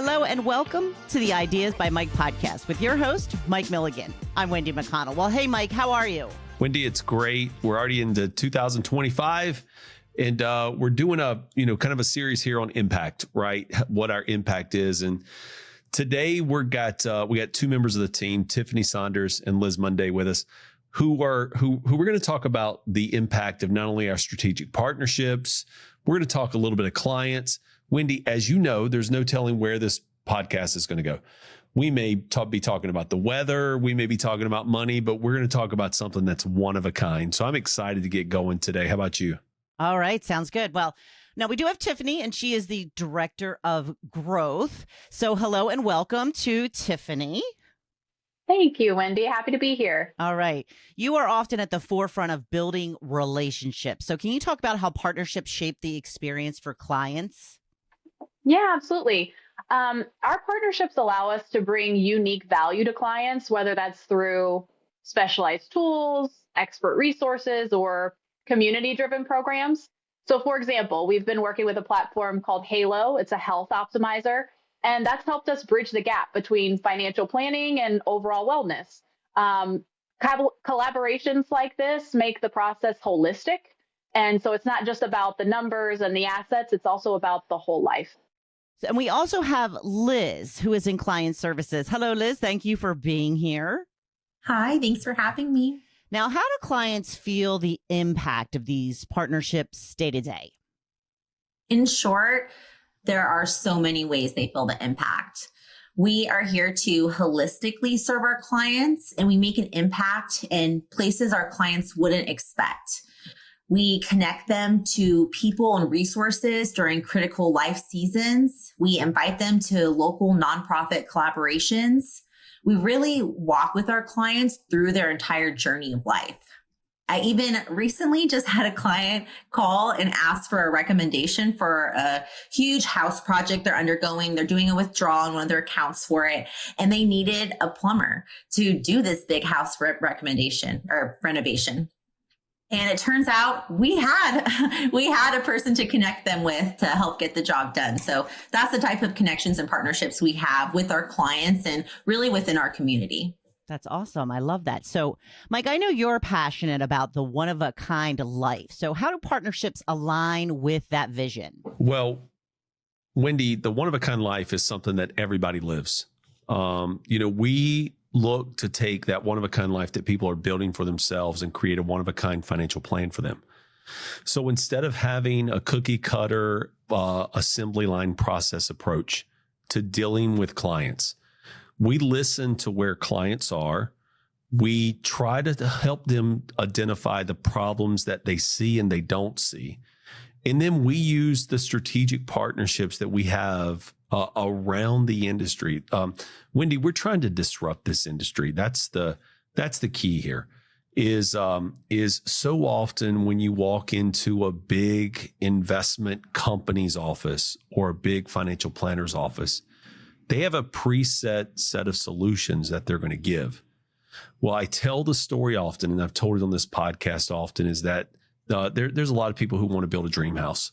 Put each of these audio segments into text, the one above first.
Hello and welcome to the Ideas by Mike podcast with your host, Mike Milligan. I'm Wendy McConnell. Well, hey, Mike, how are you? Wendy, it's great. We're already into 2025 and we're doing a, kind of a series here on impact, right? What our impact is. And today we got two members of the team, Tiffany Saunders and Liz Mundey with us, who we're going to talk about the impact of not only our strategic partnerships, we're going to talk a little bit of clients. Wendy, as you know, there's no telling where this podcast is going to go. We may be talking about the weather. We may be talking about money, but we're going to talk about something that's one of a kind. So I'm excited to get going today. How about you? All right. Sounds good. Well, now we do have Tiffany, and she is the Director of Growth. So hello and welcome to Tiffany. Thank you, Wendy. Happy to be here. All right. You are often at the forefront of building relationships. So can you talk about how partnerships shape the experience for clients? Yeah, absolutely. Our partnerships allow us to bring unique value to clients, whether that's through specialized tools, expert resources, or community-driven programs. So, for example, we've been working with a platform called Harlow. It's a health optimizer, and that's helped us bridge the gap between financial planning and overall wellness. Collaborations like this make the process holistic. And so it's not just about the numbers and the assets, it's also about the whole life. And we also have Liz, who is in client services. Hello, Liz. Thank you for being here. Hi, thanks for having me. Now, how do clients feel the impact of these partnerships day to day? In short, there are so many ways they feel the impact. We are here to holistically serve our clients, and we make an impact in places our clients wouldn't expect. We connect them to people and resources during critical life seasons. We invite them to local nonprofit collaborations. We really walk with our clients through their entire journey of life. I even recently just had a client call and ask for a recommendation for a huge house project they're undergoing. They're doing a withdrawal on one of their accounts for it, and they needed a plumber to do this big house recommendation or renovation. And it turns out we had a person to connect them with to help get the job done. So that's the type of connections and partnerships we have with our clients and really within our community. That's awesome. I love that. So, Mike, I know you're passionate about the one-of-a-kind life. So how do partnerships align with that vision? Well, Wendy, the one-of-a-kind life is something that everybody lives. We look to take that one-of-a-kind life that people are building for themselves and create a one-of-a-kind financial plan for them. So instead of having a cookie cutter assembly line process approach to dealing with clients, we listen to where clients are. We try to help them identify the problems that they see and they don't see. And then we use the strategic partnerships that we have around the industry. Wendy, we're trying to disrupt this industry. That's the key here is so often when you walk into a big investment company's office or a big financial planner's office, they have a preset set of solutions that they're going to give. Well, I tell the story often, and I've told it on this podcast often, is that there's a lot of people who want to build a dream house,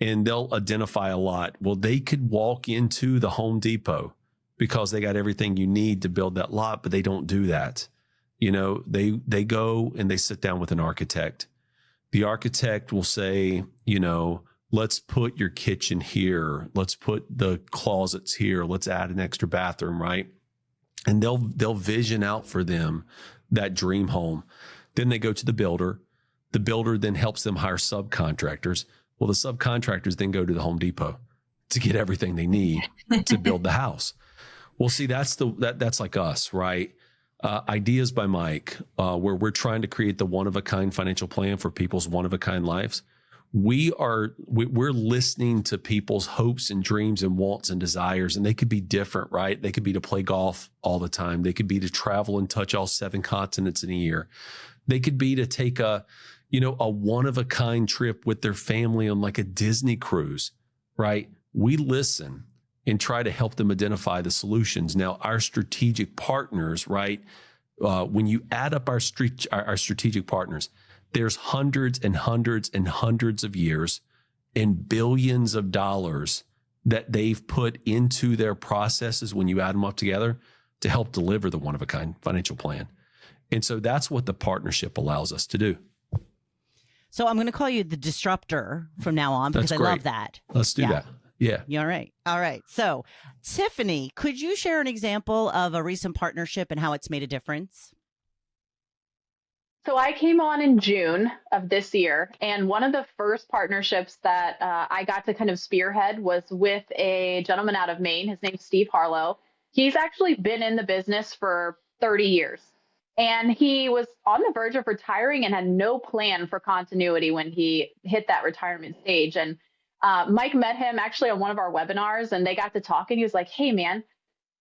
and they'll identify a lot. Well, they could walk into the Home Depot because they got everything you need to build that lot, but they don't do that. They go and they sit down with an architect. The architect will say, let's put your kitchen here. Let's put the closets here. Let's add an extra bathroom, right? And they'll vision out for them that dream home. Then they go to the builder. The builder then helps them hire subcontractors. Well, the subcontractors then go to the Home Depot to get everything they need to build the house. Well, see, that's like us, right? Ideas by Mike, where we're trying to create the one-of-a-kind financial plan for people's one-of-a-kind lives. We're listening to people's hopes and dreams and wants and desires, and they could be different, right? They could be to play golf all the time. They could be to travel and touch all 7 continents in a year. They could be to take a one-of-a-kind trip with their family on like a Disney cruise, right? We listen and try to help them identify the solutions. Now, our strategic partners, right? When you add up our strategic partners, there's hundreds and hundreds and hundreds of years and billions of dollars that they've put into their processes when you add them up together to help deliver the one-of-a-kind financial plan. And so that's what the partnership allows us to do. So I'm going to call you the disruptor from now on because I love that. Let's do that. Yeah. All right. All right. So, Tiffany, could you share an example of a recent partnership and how it's made a difference? So I came on in June of this year, and one of the first partnerships that I got to kind of spearhead was with a gentleman out of Maine. His name's Steve Harlow. He's actually been in the business for 30 years, and he was on the verge of retiring and had no plan for continuity when he hit that retirement stage. And Mike met him actually on one of our webinars, and they got to talk, and he was like, "Hey, man,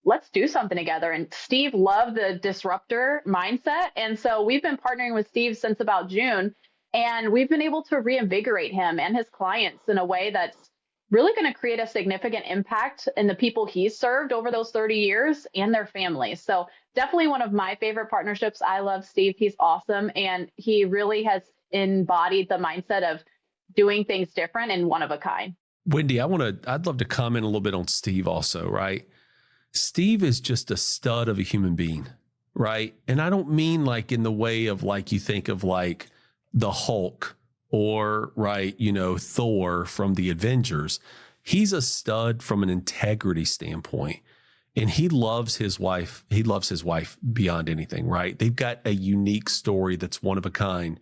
let's do something together." And Steve loved the disruptor mindset. And so we've been partnering with Steve since about June, and we've been able to reinvigorate him and his clients in a way that's really going to create a significant impact in the people he's served over those 30 years and their families. So definitely one of my favorite partnerships. I love Steve. He's awesome. And he really has embodied the mindset of doing things different and one of a kind. Wendy, I'd love to comment a little bit on Steve also, right? Steve is just a stud of a human being, right? And I don't mean like in the way of like you think of like the Hulk or, right, Thor from the Avengers. He's a stud from an integrity standpoint. And he loves his wife. He loves his wife beyond anything, right? They've got a unique story that's one of a kind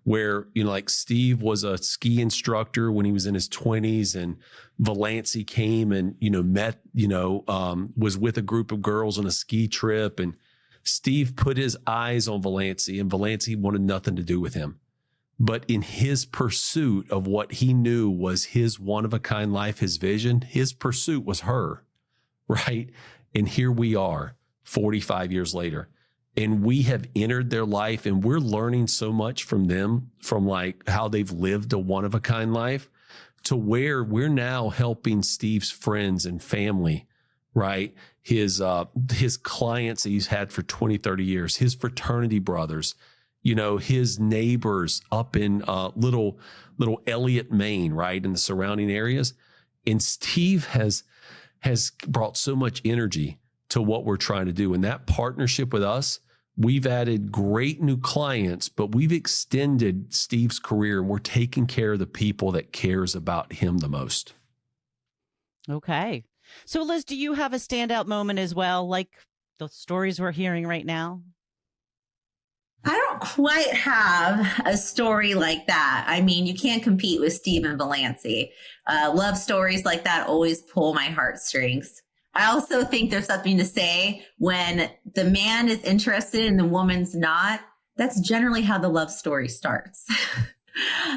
where, like Steve was a ski instructor when he was in his 20s, and Valancy came and, met, was with a group of girls on a ski trip, and Steve put his eyes on Valancy, and Valancy wanted nothing to do with him. But in his pursuit of what he knew was his one-of-a-kind life, his vision, his pursuit was her, right? And here we are 45 years later. And we have entered their life, and we're learning so much from them, from like how they've lived a one-of-a-kind life, to where we're now helping Steve's friends and family, right? His clients that he's had for 20, 30 years, his fraternity brothers, his neighbors up in little Elliott, Maine, right, in the surrounding areas. And Steve has brought so much energy to what we're trying to do. And that partnership with us, we've added great new clients, but we've extended Steve's career, and we're taking care of the people that cares about him the most. Okay. So Liz, do you have a standout moment as well, like the stories we're hearing right now? I don't quite have a story like that. I mean, you can't compete with Steve and Valancy. Love stories like that always pull my heartstrings. I also think there's something to say when the man is interested and the woman's not. That's generally how the love story starts.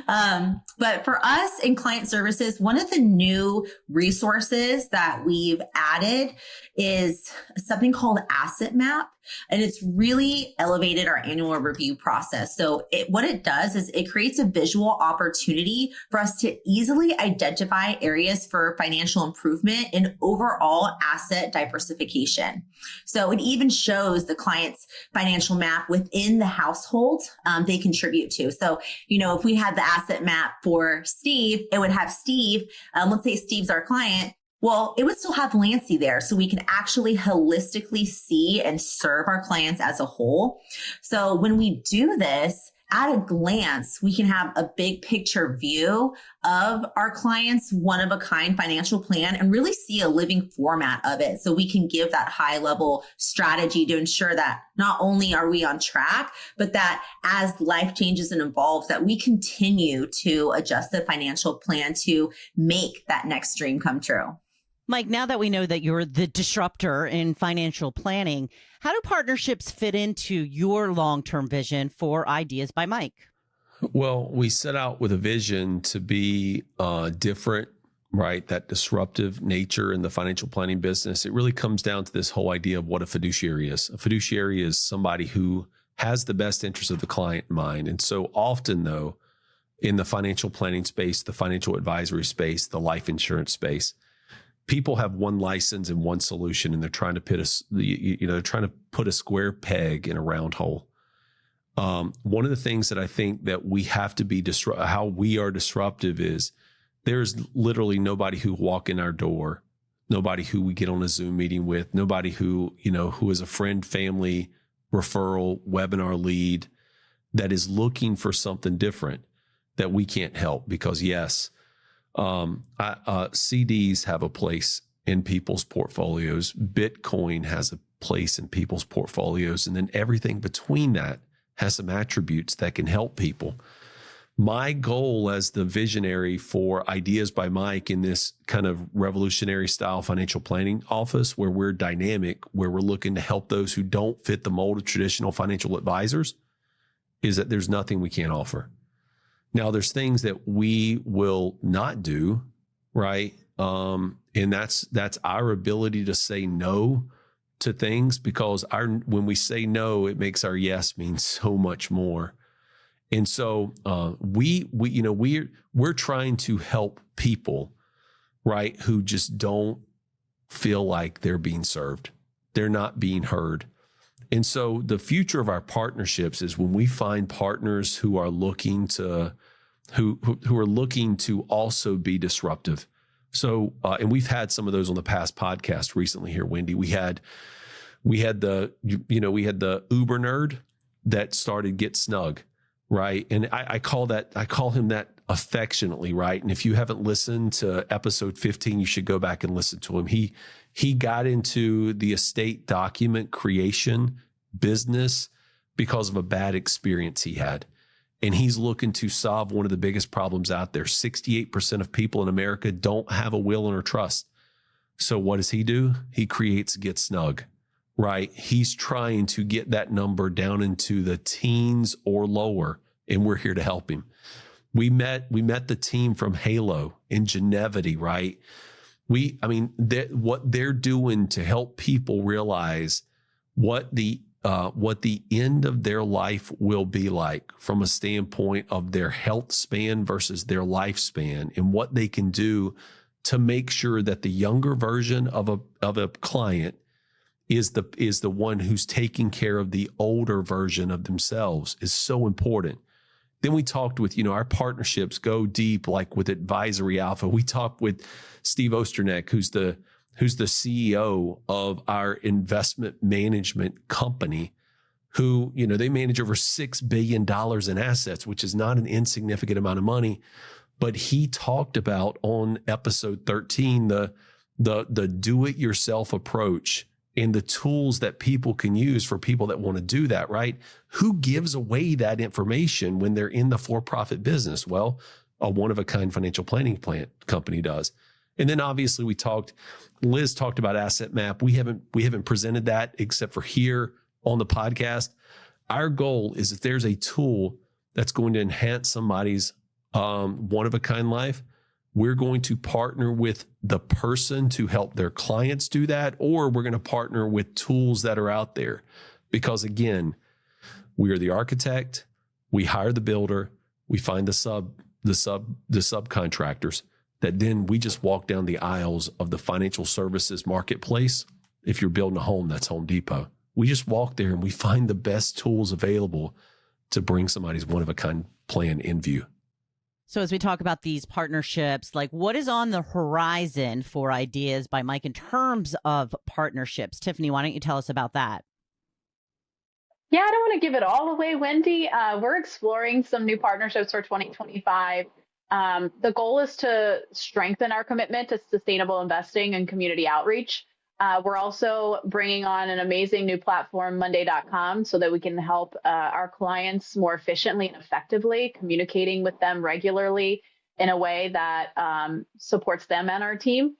But for us in client services, one of the new resources that we've added is something called Asset Map. And it's really elevated our annual review process. So what it does is it creates a visual opportunity for us to easily identify areas for financial improvement and overall asset diversification. So it even shows the client's financial map within the household they contribute to. So, if we had the asset map for Steve, it would have Steve, let's say Steve's our client. Well, it would still have Valancy there, so we can actually holistically see and serve our clients as a whole. So when we do this, at a glance, we can have a big picture view of our clients' one-of-a-kind financial plan and really see a living format of it. So we can give that high-level strategy to ensure that not only are we on track, but that as life changes and evolves, that we continue to adjust the financial plan to make that next dream come true. Mike, now that we know that you're the disruptor in financial planning, how do partnerships fit into your long-term vision for Ideas by Mike? Well, we set out with a vision to be different, right? That disruptive nature in the financial planning business. It really comes down to this whole idea of what a fiduciary is. A fiduciary is somebody who has the best interest of the client in mind. And so often, though, in the financial planning space, the financial advisory space, the life insurance space, people have one license and one solution, and they're trying to put a square peg in a round hole. One of the things that I think that we have to be how we are disruptive is there's literally nobody who walk in our door, nobody who we get on a Zoom meeting with, nobody who, who is a friend, family, referral, webinar lead that is looking for something different that we can't help. Because yes, CDs have a place in people's portfolios. Bitcoin has a place in people's portfolios. And then everything between that has some attributes that can help people. My goal as the visionary for Ideas by Mike in this kind of revolutionary style financial planning office, where we're dynamic, where we're looking to help those who don't fit the mold of traditional financial advisors, is that there's nothing we can't offer. Now, there's things that we will not do, right? And that's our ability to say no to things, because when we say no, it makes our yes mean so much more. And so we're trying to help people, right, who just don't feel like they're being served. They're not being heard. And so the future of our partnerships is when we find partners who are looking to who are looking to also be disruptive. So and we've had some of those on the past podcast recently here, Wendy. We had the Uber nerd that started Get Snug. Right. And I call him that affectionately. Right. And if you haven't listened to episode 15, you should go back and listen to him. He got into the estate document creation business because of a bad experience he had. And he's looking to solve one of the biggest problems out there. 68% of people in America don't have a will or trust. So what does he do? He creates Get Snug. Right. He's trying to get that number down into the teens or lower, and we're here to help him. We met the team from Harlow in Genevity, right? What they're doing to help people realize what the end of their life will be like from a standpoint of their health span versus their lifespan, and what they can do to make sure that the younger version of a client is the one who's taking care of the older version of themselves, is so important. Then we talked with, our partnerships go deep, like with Advisory Alpha. We talked with Steve Osterneck, who's the CEO of our investment management company, who, they manage over $6 billion in assets, which is not an insignificant amount of money. But he talked about on episode 13, the do-it-yourself approach and the tools that people can use for people that want to do that, right? Who gives away that information when they're in the for-profit business? Well, a one-of-a-kind financial planning company does. And then obviously Liz talked about Asset Map. We haven't presented that except for here on the podcast. Our goal is if there's a tool that's going to enhance somebody's one-of-a-kind life, we're going to partner with the person to help their clients do that, or we're going to partner with tools that are out there. Because again, we are the architect, we hire the builder, we find the subcontractors, that then we just walk down the aisles of the financial services marketplace. If you're building a home, that's Home Depot. We just walk there and we find the best tools available to bring somebody's one-of-a-kind plan in view. So as we talk about these partnerships, like what is on the horizon for Ideas by Mike in terms of partnerships? Tiffany, why don't you tell us about that? Yeah, I don't want to give it all away, Wendy. We're exploring some new partnerships for 2025. The goal is to strengthen our commitment to sustainable investing and community outreach. We're also bringing on an amazing new platform, Mundey.com, so that we can help our clients more efficiently and effectively, communicating with them regularly in a way that supports them and our team.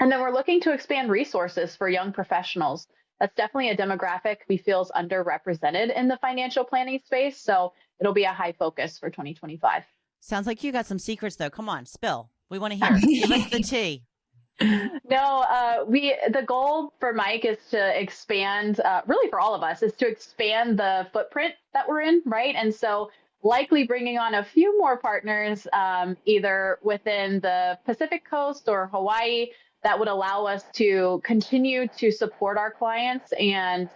And then we're looking to expand resources for young professionals. That's definitely a demographic we feel is underrepresented in the financial planning space. So it'll be a high focus for 2025. Sounds like you got some secrets, though. Come on, spill. We want to hear it. Give us the tea. No, the goal for Mike is to expand, really for all of us, is to expand the footprint that we're in, right? And so likely bringing on a few more partners, either within the Pacific Coast or Hawaii, that would allow us to continue to support our clients and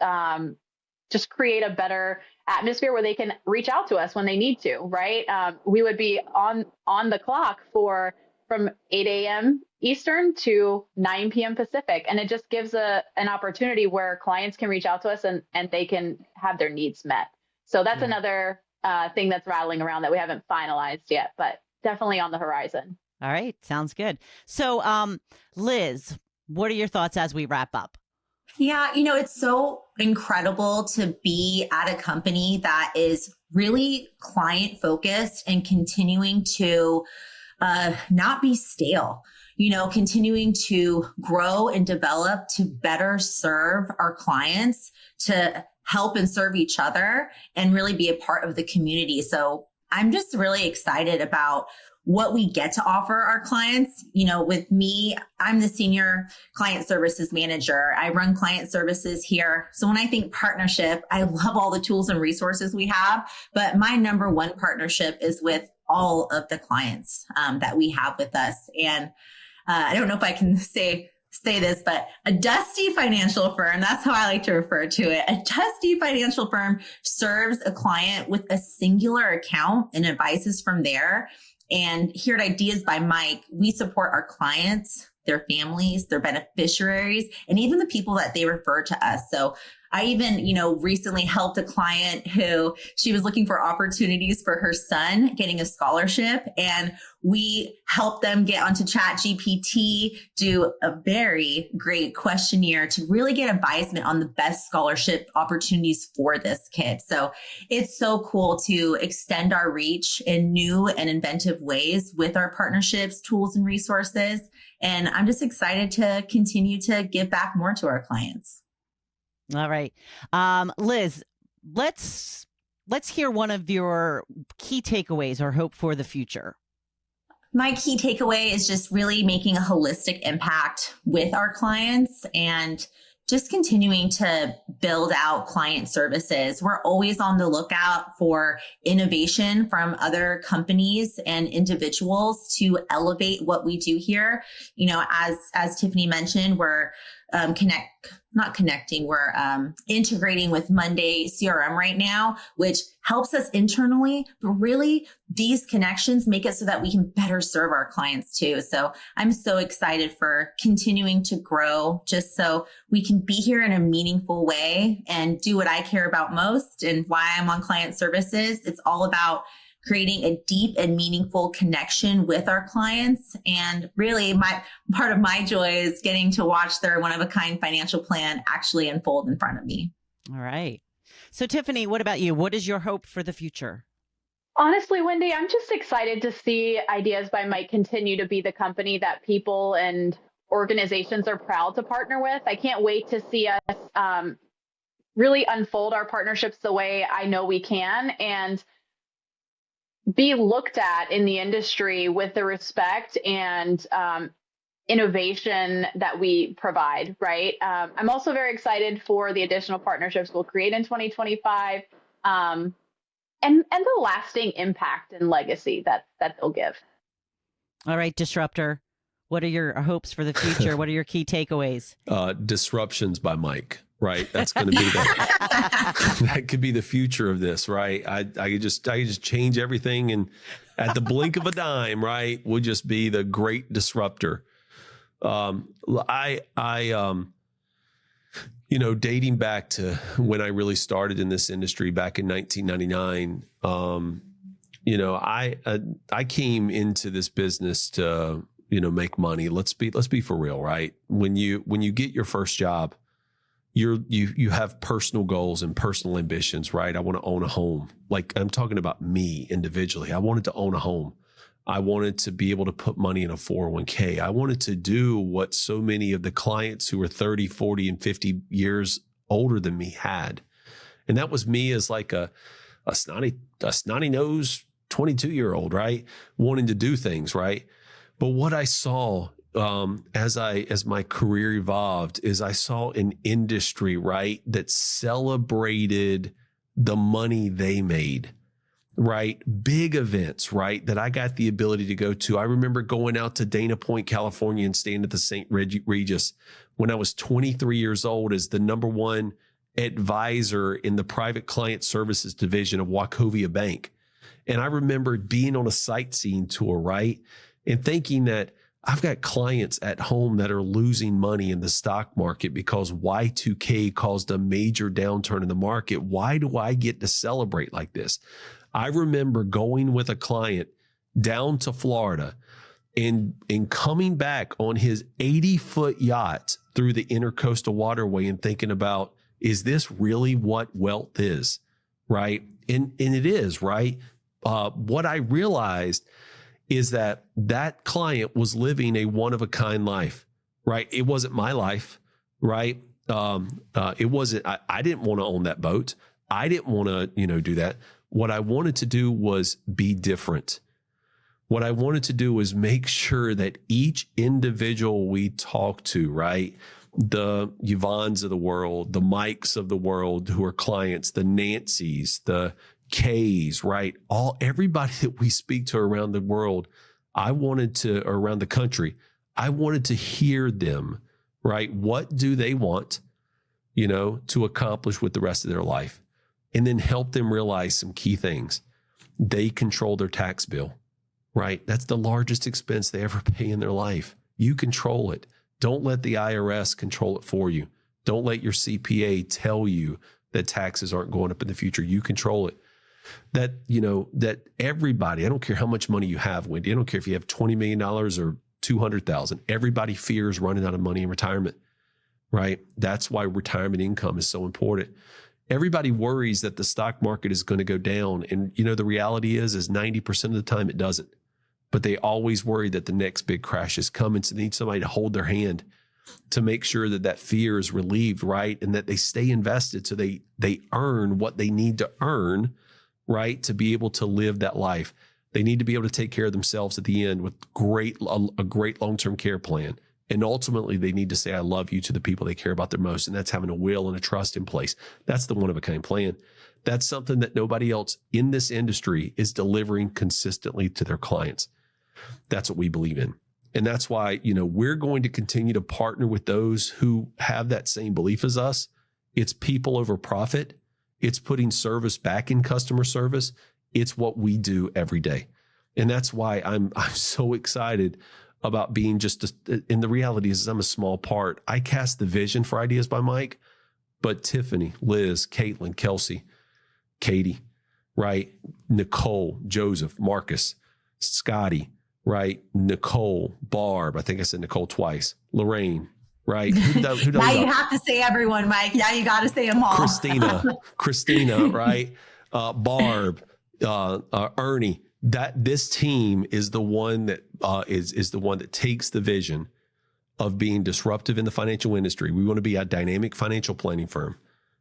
just create a better atmosphere where they can reach out to us when they need to, right? We would be on the clock for from 8 a.m. Eastern to 9 p.m. Pacific. And it just gives an opportunity where clients can reach out to us and they can have their needs met. So that's another thing that's rattling around that we haven't finalized yet, but definitely on the horizon. All right. Sounds good. So, Liz, what are your thoughts as we wrap up? Yeah, it's so incredible to be at a company that is really client focused and continuing to not be stale, continuing to grow and develop to better serve our clients, to help and serve each other and really be a part of the community. So I'm just really excited about what we get to offer our clients. With me, I'm the senior client services manager. I run client services here. So when I think partnership, I love all the tools and resources we have, but my number one partnership is with all of the clients that we have with us. And I don't know if I can say this, but a dusty financial firm, that's how I like to refer to it. A dusty financial firm serves a client with a singular account and advises from there. And here at Ideas by Mike, we support our clients, their families, their beneficiaries, and even the people that they refer to us. So I even, recently helped a client who she was looking for opportunities for her son getting a scholarship. And we helped them get onto ChatGPT, do a very great questionnaire to really get advisement on the best scholarship opportunities for this kid. So it's so cool to extend our reach in new and inventive ways with our partnerships, tools, and resources. And I'm just excited to continue to give back more to our clients. All right. Liz, let's hear one of your key takeaways or hope for the future. My key takeaway is just really making a holistic impact with our clients and just continuing to build out client services. We're always on the lookout for innovation from other companies and individuals to elevate what we do here. As Tiffany mentioned, we're we're integrating with Mundey CRM right now, which helps us internally, but really these connections make it so that we can better serve our clients too. So I'm so excited for continuing to grow just so we can be here in a meaningful way and do what I care about most and why I'm on client services. It's all about creating a deep and meaningful connection with our clients. And really part of my joy is getting to watch their one-of-a-kind financial plan actually unfold in front of me. All right. So Tiffany, what about you? What is your hope for the future? Honestly, Wendy, I'm just excited to see Ideas by Mike continue to be the company that people and organizations are proud to partner with. I can't wait to see us really unfold our partnerships the way I know we can and be looked at in the industry with the respect and innovation that we provide, right? I'm also very excited for the additional partnerships we'll create in 2025 and the lasting impact and legacy that they'll give. All right, Disruptor, what are your hopes for the future? What are your key takeaways? Disruptions by Mike. Right. That's going to be that could be the future of this. Right. I could just change everything. And at the blink of a dime, right, we'll just be the great disruptor. Dating back to when I really started in this industry back in 1999, I came into this business to, make money. Let's be for real. Right. When you get your first job, you have personal goals and personal ambitions, right? I want to own a home. Like I'm talking about me individually. I wanted to own a home. I wanted to be able to put money in a 401k. I wanted to do what so many of the clients who were 30, 40, and 50 years older than me had. And that was me as like a snotty nosed 22-year-old, right? Wanting to do things, right? But what I saw as my career evolved is I saw an industry, right, that celebrated the money they made, right? Big events, right, that I got the ability to go to. I remember going out to Dana Point, California and staying at the St. Regis when I was 23 years old as the number one advisor in the private client services division of Wachovia Bank. And I remember being on a sightseeing tour, right? and thinking that I've got clients at home that are losing money in the stock market because Y2K caused a major downturn in the market. Why do I get to celebrate like this? I remember going with a client down to Florida and coming back on his 80-foot yacht through the intercoastal waterway and thinking about, is this really what wealth is? Right? And it is, right? What I realized is that client was living a one-of-a-kind life, right? It wasn't my life, right? It wasn't, I didn't want to own that boat. I didn't want to, do that. What I wanted to do was be different. What I wanted to do was make sure that each individual we talk to, right? The Yvonnes of the world, the Mikes of the world who are clients, the Nancys, the K's, right? Everybody that we speak to around the world, or around the country, I wanted to hear them, right? What do they want, to accomplish with the rest of their life? And then help them realize some key things. They control their tax bill, right? That's the largest expense they ever pay in their life. You control it. Don't let the IRS control it for you. Don't let your CPA tell you that taxes aren't going up in the future. You control it. That everybody, I don't care how much money you have, Wendy, I don't care if you have $20 million or $200,000, everybody fears running out of money in retirement, right? That's why retirement income is so important. Everybody worries that the stock market is going to go down. And, the reality is 90% of the time it doesn't. But they always worry that the next big crash is coming. So they need somebody to hold their hand to make sure that fear is relieved, right? And that they stay invested so they earn what they need to earn, right? To be able to live that life. They need to be able to take care of themselves at the end with a great long-term care plan. And ultimately, they need to say, I love you to the people they care about the most. And that's having a will and a trust in place. That's the one-of-a-kind plan. That's something that nobody else in this industry is delivering consistently to their clients. That's what we believe in. And that's why, we're going to continue to partner with those who have that same belief as us. It's people over profit. It's putting service back in customer service. It's what we do every day. And that's why I'm so excited about being and the reality is I'm a small part. I cast the vision for Ideas by Mike, but Tiffany, Liz, Caitlin, Kelsey, Katie, right? Nicole, Joseph, Marcus, Scotty, right? Nicole, Barb, I think I said Nicole twice, Lorraine, right? Who now you have to say everyone, Mike. Now you got to say them all. Christina, right? Barb, Ernie. That this team is the one that is the one that takes the vision of being disruptive in the financial industry. We want to be a dynamic financial planning firm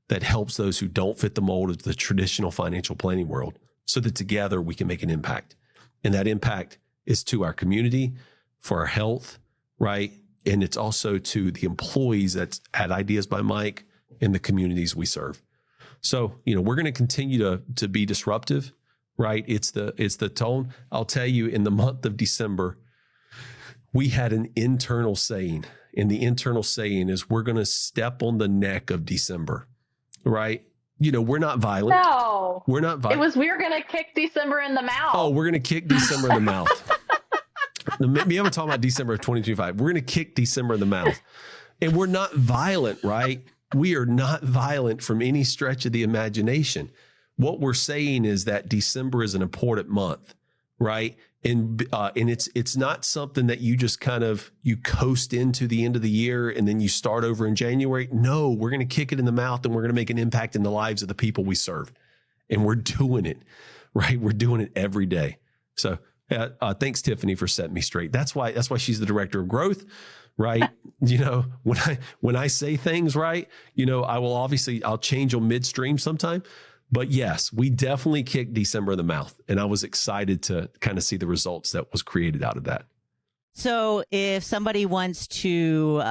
that helps those who don't fit the mold of the traditional financial planning world, so that together we can make an impact. And that impact is to our community, for our health, right? And it's also to the employees that's at Ideas by Mike and the communities we serve. So, we're going to continue to be disruptive. Right. It's the tone. I'll tell you, in the month of December, we had an internal saying, and the internal saying is we're going to step on the neck of December. Right. We're not violent. No, we're not violent. We were going to kick December in the mouth. Oh, we're going to kick December in the mouth. Maybe I'm talking about December of 2025. We're going to kick December in the mouth, and we're not violent. Right. We are not violent from any stretch of the imagination. What we're saying is that December is an important month, right? And it's not something that you just you coast into the end of the year and then you start over in January. No, we're going to kick it in the mouth, and we're going to make an impact in the lives of the people we serve. And we're doing it, right? We're doing it every day. So thanks, Tiffany, for setting me straight. That's why she's the director of growth, right? When I say things right, I'll change them midstream sometime. But yes, we definitely kicked December in the mouth, and I was excited to kind of see the results that was created out of that. So if somebody wants to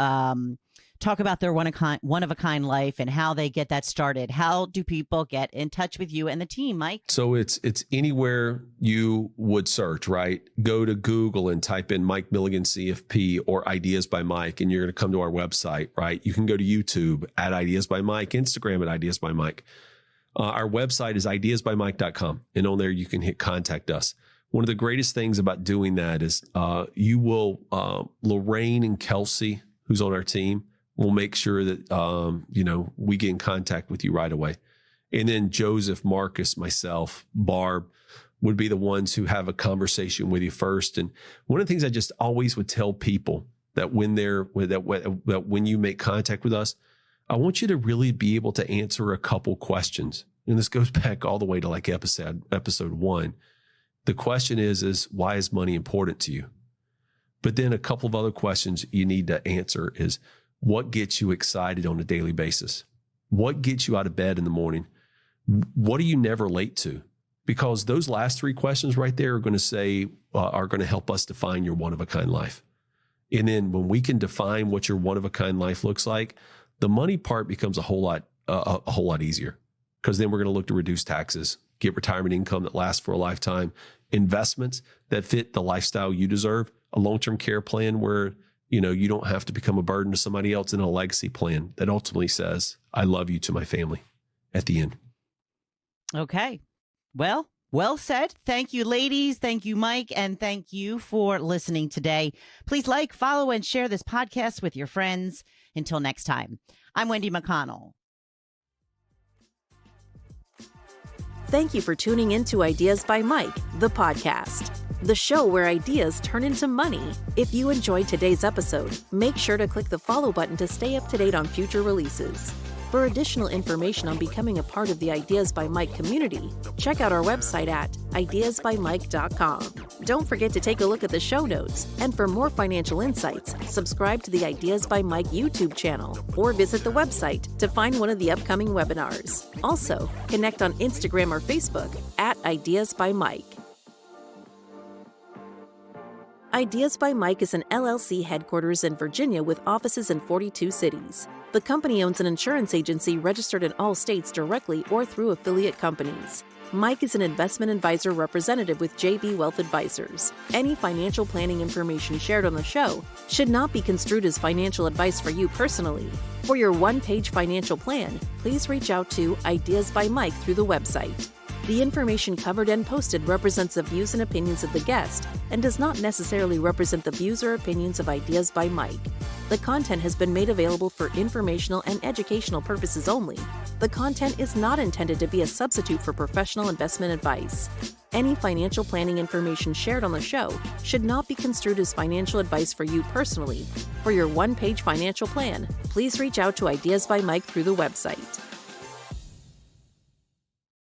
talk about their one-of-a-kind life and how they get that started, how do people get in touch with you and the team, Mike? So it's anywhere you would search, right? Go to Google and type in Mike Milligan CFP or Ideas by Mike, and you're going to come to our website, right? You can go to YouTube at Ideas by Mike, Instagram at Ideas by Mike. Our website is ideasbymike.com, and on there you can hit contact us. One of the greatest things about doing that is you will, Lorraine and Kelsey, who's on our team, will make sure that, we get in contact with you right away. And then Joseph, Marcus, myself, Barb would be the ones who have a conversation with you first. And one of the things I just always would tell people that when you make contact with us, I want you to really be able to answer a couple questions. And this goes back all the way to like episode 1. The question is why is money important to you? But then a couple of other questions you need to answer is, what gets you excited on a daily basis? What gets you out of bed in the morning? What are you never late to? Because those last 3 questions right there are going to help us define your one-of-a-kind life. And then when we can define what your one-of-a-kind life looks like, the money part becomes a whole lot easier, because then we're going to look to reduce taxes, get retirement income that lasts for a lifetime, investments that fit the lifestyle you deserve, a long-term care plan where, you don't have to become a burden to somebody else, and a legacy plan that ultimately says, I love you to my family at the end. Okay. Well said. Thank you, ladies. Thank you, Mike. And thank you for listening today. Please like, follow, and share this podcast with your friends. Until next time, I'm Wendy McConnell. Thank you for tuning in to Ideas by Mike, the podcast, the show where ideas turn into money. If you enjoyed today's episode, make sure to click the follow button to stay up to date on future releases. For additional information on becoming a part of the Ideas by Mike community, check out our website at ideasbymike.com. Don't forget to take a look at the show notes. And for more financial insights, subscribe to the Ideas by Mike YouTube channel or visit the website to find one of the upcoming webinars. Also, connect on Instagram or Facebook at Ideas by Mike. Ideas by Mike is an LLC headquarters in Virginia with offices in 42 cities. The company owns an insurance agency registered in all states directly or through affiliate companies. Mike is an investment advisor representative with JB Wealth Advisors. Any financial planning information shared on the show should not be construed as financial advice for you personally. For your one-page financial plan, please reach out to Ideas by Mike through the website. The information covered and posted represents the views and opinions of the guest and does not necessarily represent the views or opinions of Ideas by Mike. The content has been made available for informational and educational purposes only. The content is not intended to be a substitute for professional investment advice. Any financial planning information shared on the show should not be construed as financial advice for you personally. For your one-page financial plan, please reach out to Ideas by Mike through the website.